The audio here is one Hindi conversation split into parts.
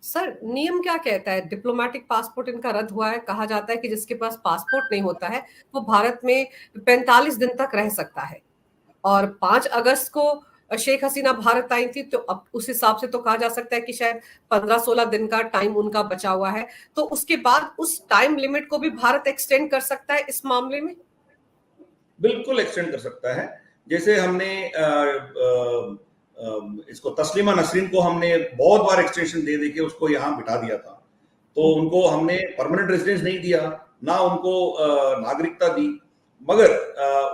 सर नियम क्या कहता है? डिप्लोमेटिक पासपोर्ट इनका रद्द हुआ है। कहा जाता है कि जिसके पास पासपोर्ट नहीं होता है वो भारत में 45 दिन तक रह सकता है। और 5 अगस्त को शेख हसीना भारत आई थी, तो अब उस हिसाब से तो कहा जा सकता है कि शायद 15-16 दिन का टाइम उनका बचा हुआ है। तो उसके बाद उस टाइम लिमिट को भी भारत एक्सटेंड कर सकता है इस मामले में? बिल्कुल एक्सटेंड कर सकता है। जैसे हमने इसको तस्लीमा नसरीन को हमने बहुत बार एक्सटेंशन दे दे के उसको यहाँ बिठा दिया था। तो उनको हमने परमानेंट रेजिडेंस नहीं दिया, ना उनको नागरिकता दी, मगर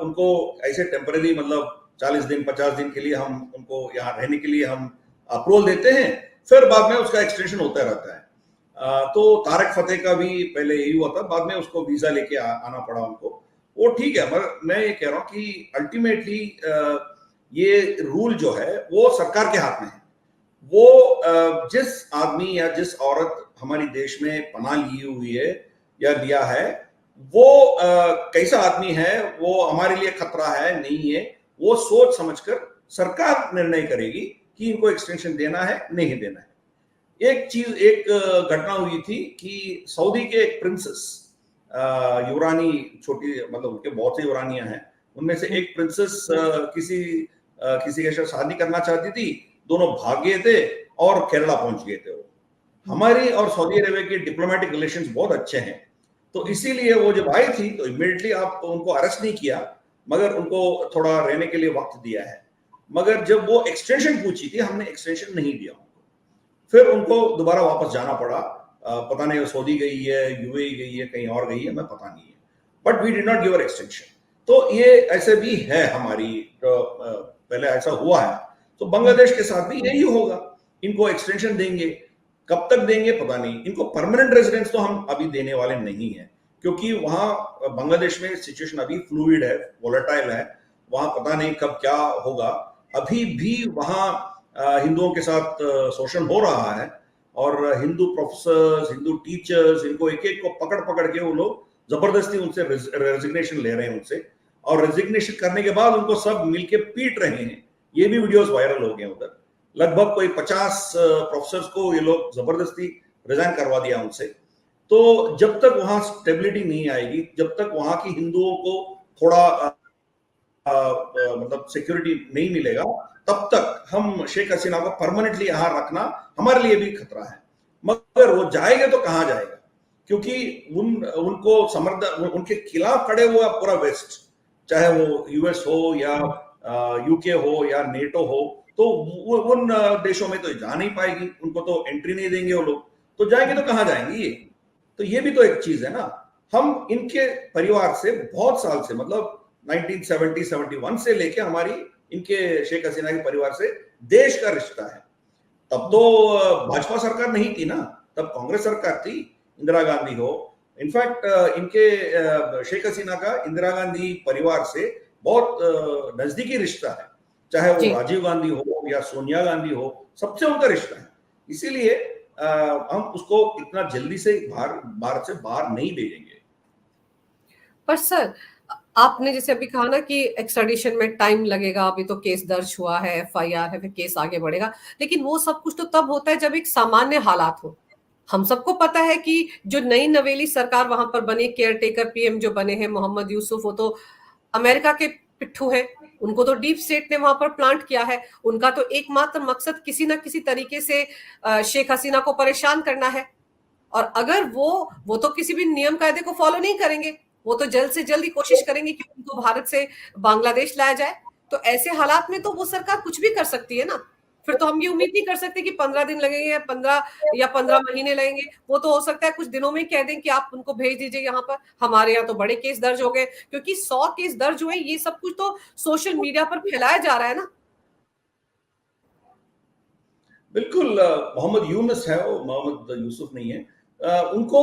उनको ऐसे टेम्पररी मतलब 40 दिन 50 दिन के लिए हम उनको यहाँ रहने के लिए हम अप्रूवल देते हैं, फिर बाद में उसका एक्सटेंशन होता रहता है। तो तारक फतेह का भी पहले यही हुआ था, बाद में उसको वीजा लेके आना पड़ा उनको। वो ठीक है, मगर मैं ये कह रहा हूँ कि अल्टीमेटली ये रूल जो है वो सरकार के हाथ में है। वो जिस आदमी या जिस औरत हमारी देश में पनाह ली हुई है या लिया है, वो कैसा आदमी है, वो हमारे लिए खतरा है नहीं है, वो सोच समझकर सरकार निर्णय करेगी कि इनको एक्सटेंशन देना है नहीं देना है। एक घटना हुई थी कि सऊदी के एक प्रिंसेस, युवरानी, छोटी मतलब उनके बहुत से युवरानियां हैं, उनमें से एक प्रिंसेस किसी के साथ शादी करना चाहती थी। दोनों भाग गए थे और केरला पहुंच गए थे। वो हमारी और सऊदी अरेबिया के डिप्लोमेटिक रिलेशंस बहुत अच्छे हैं, तो इसीलिए वो जब आई थी तो इमीडिएटली आप उनको अरेस्ट नहीं किया, मगर उनको थोड़ा रहने के लिए वक्त दिया है। मगर जब वो एक्सटेंशन पूछी थी, हमने एक्सटेंशन नहीं दिया उनको, फिर उनको दोबारा वापस जाना पड़ा। पता नहीं वो सऊदी गई है, यूएई गई है, कहीं और गई है, मैं पता नहीं है, but we did not give extension. तो ये ऐसे भी है हमारी, पहले ऐसा हुआ है, तो बांग्लादेश के साथ भी यही होगा। इनको एक्सटेंशन देंगे, कब तक देंगे पता नहीं। इनको परमानेंट रेजिडेंस तो हम अभी देने वाले नहीं है, क्योंकि वहां बांग्लादेश में सिचुएशन अभी फ्लूइड है, वोलेटाइल है, वहां पता नहीं कब क्या होगा। अभी भी वहां हिंदुओं के साथ शोषण हो रहा है, और हिंदू प्रोफेसर्स, हिंदू टीचर्स, इनको एक एक को पकड़ पकड़ के वो लोग जबरदस्ती उनसे रेजिग्नेशन ले रहे हैं उनसे, और रेजिग्नेशन करने के बाद उनको सब मिलके पीट रहे हैं। ये भी वीडियोस वायरल हो गए उधर। लगभग कोई 50 प्रोफेसर्स को ये लोग जबरदस्ती रिजाइन करवा दिया उनसे। तो जब तक वहां स्टेबिलिटी नहीं आएगी, जब तक वहां की हिंदुओं को थोड़ा मतलब सिक्योरिटी नहीं मिलेगा, तब तक हम शेख हसीना को परमानेंटली यहां रखना हमारे लिए भी खतरा है। मगर वो जाएंगे तो कहां जाएगा, क्योंकि उनको समर्थन, उनके खिलाफ खड़े हुआ पूरा वेस्ट, चाहे वो यूएस हो या यूके हो या नेटो हो, तो उन देशों में तो जा नहीं पाएगी, उनको तो एंट्री नहीं देंगे वो लोग। तो जाएंगे तो कहां जाएंगे ये? तो ये भी तो एक चीज है ना। हम इनके परिवार से बहुत साल से, मतलब 1970-71 से लेके हमारी इनके शेख हसीना के परिवार से देश का रिश्ता है। तब तो भाजपा सरकार नहीं थी ना, तब कांग्रेस सरकार थी, इंदिरा गांधी हो। इनफैक्ट इनके शेख हसीना का इंदिरा गांधी परिवार से बहुत नजदीकी रिश्ता है, चाहे वो राजीव गांधी हो या सोनिया गांधी हो, सबसे उनका रिश्ता है। इसीलिए हम उसको इतना जल्दी से भारत से बाहर नहीं भेजेंगे। पर सर, आपने जैसे अभी कहा ना कि एक्स्ट्राडिशन में टाइम लगेगा, अभी तो केस दर्ज हुआ है, एफआईआर है, फिर केस आगे बढ़ेगा, लेकिन वो सब कुछ तो तब होता है जब एक सामान्य हालात हो। हम सबको पता है कि जो नई नवेली सरकार वहां पर बनी, केयर टेकर पीएम जो बने हैं मोहम्मद यूसुफ, वो तो अमेरिका के पिट्ठू हैं। उनको तो डीप स्टेट ने वहां पर प्लांट किया है। उनका तो एकमात्र मकसद किसी ना किसी तरीके से शेख हसीना को परेशान करना है। और अगर वो तो किसी भी नियम कायदे को फॉलो नहीं करेंगे, वो तो जल्द से जल्द ही कोशिश करेंगे कि उनको भारत से बांग्लादेश लाया जाए। तो ऐसे हालात में तो वो सरकार कुछ भी कर सकती है ना। फिर तो हम ये उम्मीद नहीं कर सकते कि 15 दिन लगेंगे या 15 महीने लगेंगे। वो तो हो सकता है कुछ दिनों में कह दें कि आप उनको भेज दीजिए यहाँ पर। हमारे यहाँ तो बड़े केस दर्ज हो गए, क्योंकि 100 केस दर्ज हुए, ये सब कुछ तो सोशल मीडिया पर फैलाया जा रहा है ना। बिल्कुल, मोहम्मद यूनुस है, वो मोहम्मद यूसुफ नहीं है। उनको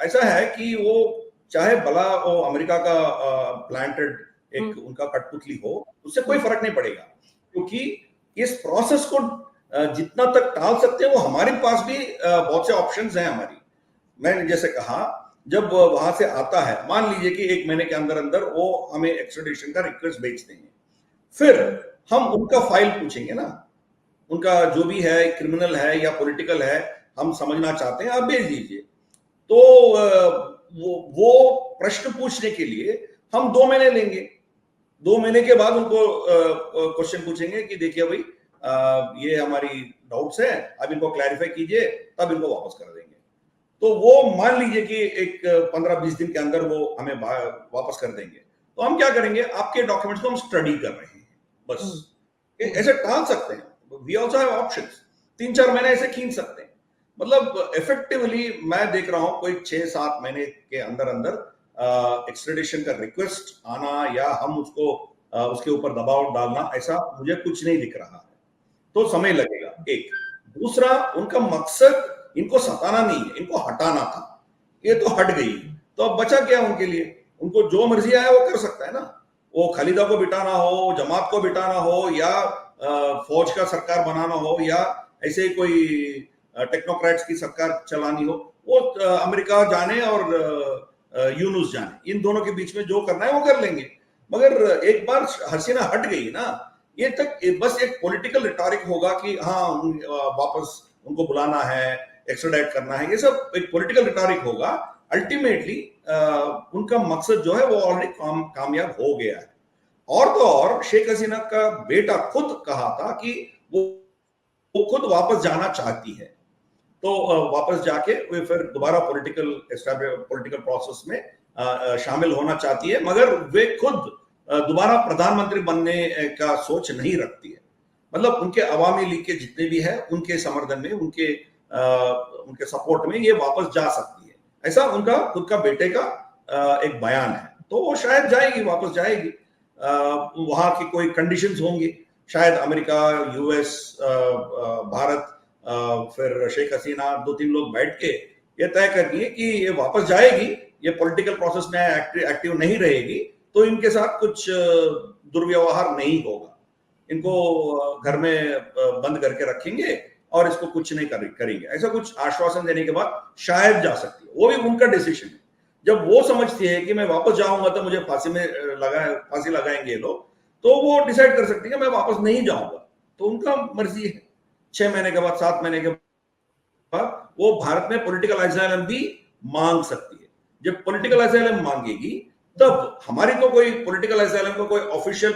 ऐसा है कि वो चाहे भला वो अमेरिका का प्लांटेड एक उनका कठपुतली हो, उससे कोई फर्क नहीं पड़ेगा, क्योंकि इस प्रोसेस को जितना तक टाल सकते हैं वो हमारे पास भी बहुत से ऑप्शंस हैं हमारी। मैंने जैसे कहा, जब वहां से आता है, मान लीजिए कि 1 महीने के अंदर अंदर वो हमें एक्स्ट्राडिशन का रिक्वेस्ट भेज देंगे, फिर हम उनका फाइल पूछेंगे ना, उनका जो भी है, क्रिमिनल है या पॉलिटिकल है, हम समझना चाहते हैं, आप भेज दीजिए। तो वो प्रश्न पूछने के लिए हम 2 महीने लेंगे। 2 महीने के बाद उनको क्वेश्चन पूछेंगे कि देखिए भाई, ये हमारी डाउट्स है, अब इनको क्लैरिफाई कीजिए, तब इनको वापस कर देंगे। तो वो मान लीजिए कि एक 15-20 दिन के अंदर वो हमें वापस कर देंगे। तो हम क्या करेंगे, आपके डॉक्यूमेंट्स को हम स्टडी कर रहे हैं, बस। ऐसे टाल सकते हैं, वी ऑल्सो हैव ऑप्शंस। 3-4 महीने ऐसे खींच सकते हैं। मतलब इफेक्टिवली मैं देख रहा हूं कोई 6-7 महीने के अंदर अंदर एक्स्ट्रेडिशन का रिक्वेस्ट आना, या हम उसको उसके ऊपर दबाव डालना, ऐसा मुझे कुछ नहीं दिख रहा है। तो समय लगेगा, एक। दूसरा, उनका मकसद इनको सताना नहीं है, इनको हटाना था। ये तो हट गई, तो अब बचा क्या उनके लिए? उनको जो मर्जी आया वो कर सकता है ना। वो खालिदा को बिठाना हो, जमात को बिठाना हो, या फौज का सरकार बनाना हो, या ऐसे ही कोई टेक्नोक्रेट्स की सरकार चलानी हो, वो अमेरिका जाने और यूनुस जाने, इन दोनों के बीच में जो करना है वो कर लेंगे। मगर एक बार हसीना हट गई ना, ये तक बस एक पॉलिटिकल रिटॉरिक होगा कि हाँ, वापस उनको बुलाना है, एक्स्ट्राडाइट करना है, ये सब एक पॉलिटिकल रिटॉरिक होगा। अल्टीमेटली उनका मकसद जो है वो ऑलरेडी कामयाब हो गया है। और तो और शेख हसीना का बेटा खुद कहा था कि वो खुद वापस जाना चाहती है। तो वापस जाके वे फिर दोबारा पॉलिटिकल प्रोसेस में शामिल होना चाहती है, मगर वे खुद दोबारा प्रधानमंत्री बनने का सोच नहीं रखती है। मतलब उनके अवामी लीग के जितने भी है, उनके समर्थन में, उनके सपोर्ट में ये वापस जा सकती है, ऐसा उनका खुद का बेटे का एक बयान है। तो वो शायद जाएगी, वापस जाएगी। वहां की कोई कंडीशंस होंगी, शायद अमेरिका, यूएस, भारत, फिर शेख हसीना 2-3 लोग बैठ के ये तय करेंगे कि ये वापस जाएगी, ये पॉलिटिकल प्रोसेस में एक्टिव नहीं रहेगी, तो इनके साथ कुछ दुर्व्यवहार नहीं होगा, इनको घर में बंद करके रखेंगे और इसको कुछ नहीं करेंगे। ऐसा कुछ आश्वासन देने के बाद शायद जा सकती है, वो भी उनका डिसीजन है। जब वो समझती है कि मैं वापस जाऊंगा तो मुझे फांसी लगाएंगे लोग, तो वो डिसाइड कर सकती है कि मैं वापस नहीं जाऊंगा, तो उनका मर्जी है। 6 महीने के बाद, 7 महीने के बाद वो भारत में पॉलिटिकल असाइलम भी मांग सकती है। जब पॉलिटिकल असाइलम मांगेगी, तब हमारी तो कोई पॉलिटिकल असाइलम का कोई ऑफिशियल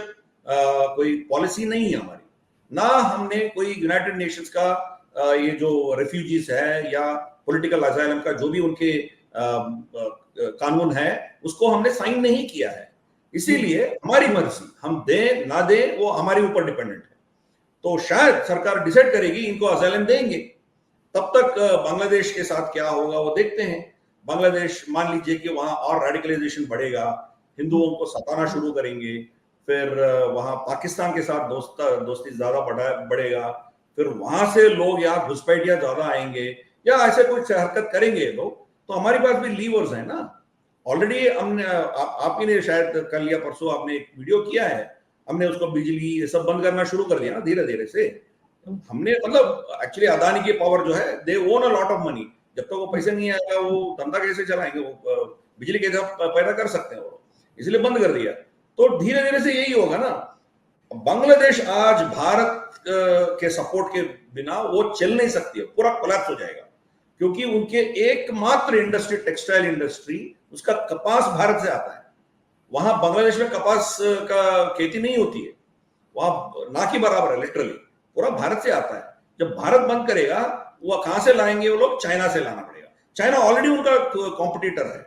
कोई पॉलिसी नहीं है हमारी, ना हमने कोई यूनाइटेड नेशंस का ये जो रेफ्यूजीज है या पॉलिटिकल असाइलम का जो भी उनके कानून है, उसको हमने साइन नहीं किया है। इसीलिए हमारी मर्जी, हम दें ना दें वो हमारे ऊपर डिपेंडेंट है। तो शायद सरकार डिसाइड करेगी इनको असाइलम देंगे, तब तक बांग्लादेश के साथ क्या होगा वो देखते हैं। बांग्लादेश, मान लीजिए कि वहां और रेडिकलाइजेशन बढ़ेगा, हिंदुओं को सताना शुरू करेंगे, फिर वहां पाकिस्तान के साथ दोस्ती ज्यादा बढ़ेगा, फिर वहां से लोग यहाँ घुसपैठिया ज्यादा आएंगे, या ऐसे कुछ हरकत करेंगे लोग, तो हमारे पास भी लीवर्स है ना। ऑलरेडी हमने आप ही ने शायद कल या परसों आपने एक वीडियो किया है, हमने उसको बिजली ये सब बंद करना शुरू कर दिया ना, धीरे धीरे से। हमने मतलब एक्चुअली अदानी की पावर जो है, they own a lot of money. जब तक वो पैसे नहीं आएगा वो धंधा कैसे चलाएंगे, वो बिजली कैसे पैदा कर सकते हैं, वो इसलिए बंद कर दिया। तो धीरे धीरे से यही होगा ना। बांग्लादेश आज भारत के सपोर्ट के बिना वो चल नहीं सकती है, पूरा कोलैप्स हो जाएगा, क्योंकि उनके एकमात्र इंडस्ट्री, टेक्सटाइल इंडस्ट्री, उसका कपास भारत से आता है। वहां बांग्लादेश में कपास का खेती नहीं होती है, वहां ना के बराबर है, लिटरली पूरा भारत से आता है। जब भारत बंद करेगा, वो कहां से लाएंगे वो लोग? चाइना से लाना पड़ेगा। चाइना ऑलरेडी उनका कॉम्पिटिटर है,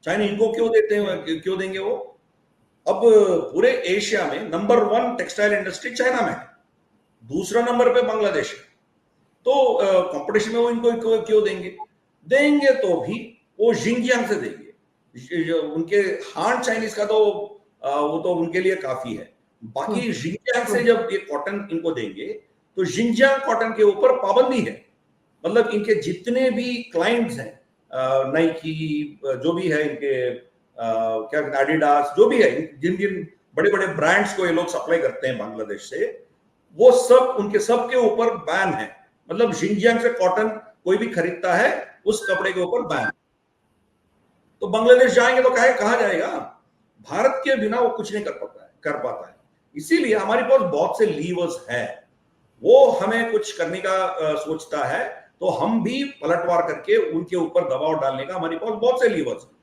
चाइना इनको क्यों देते हैं, क्यों देंगे वो? अब पूरे एशिया में नंबर 1 टेक्सटाइल इंडस्ट्री चाइना में है, दूसरा नंबर पे बांग्लादेश है। तो कंपटीशन में वो इनको क्यों देंगे? देंगे तो भी वो जिंजियांग से देंगे। उनके हान चाइनीज का तो वो तो उनके लिए काफी है। बाकी जिंजियांग से जब ये कॉटन इनको देंगे, तो जिंजियांग कॉटन के ऊपर पाबंदी है। मतलब इनके जितने भी क्लाइंट्स हैं, नाइकी, जो भी है इनके, क्या एडिडास, जो भी है, जिन जिन बड़े बड़े ब्रांड्स को ये लोग सप्लाई करते हैं बांग्लादेश से, वो सब उनके सब के ऊपर बैन है। मतलब जिंजियांग से कॉटन कोई भी खरीदता है, उस कपड़े के ऊपर बैन। तो बांग्लादेश जाएंगे तो कहा जाएगा? भारत के बिना वो कुछ नहीं कर पाता है। इसीलिए हमारे पास बहुत से लीवर्स है, वो हमें कुछ करने का सोचता है, तो हम भी पलटवार करके उनके ऊपर दबाव डालने का हमारे पास बहुत से लीवर्स हैं।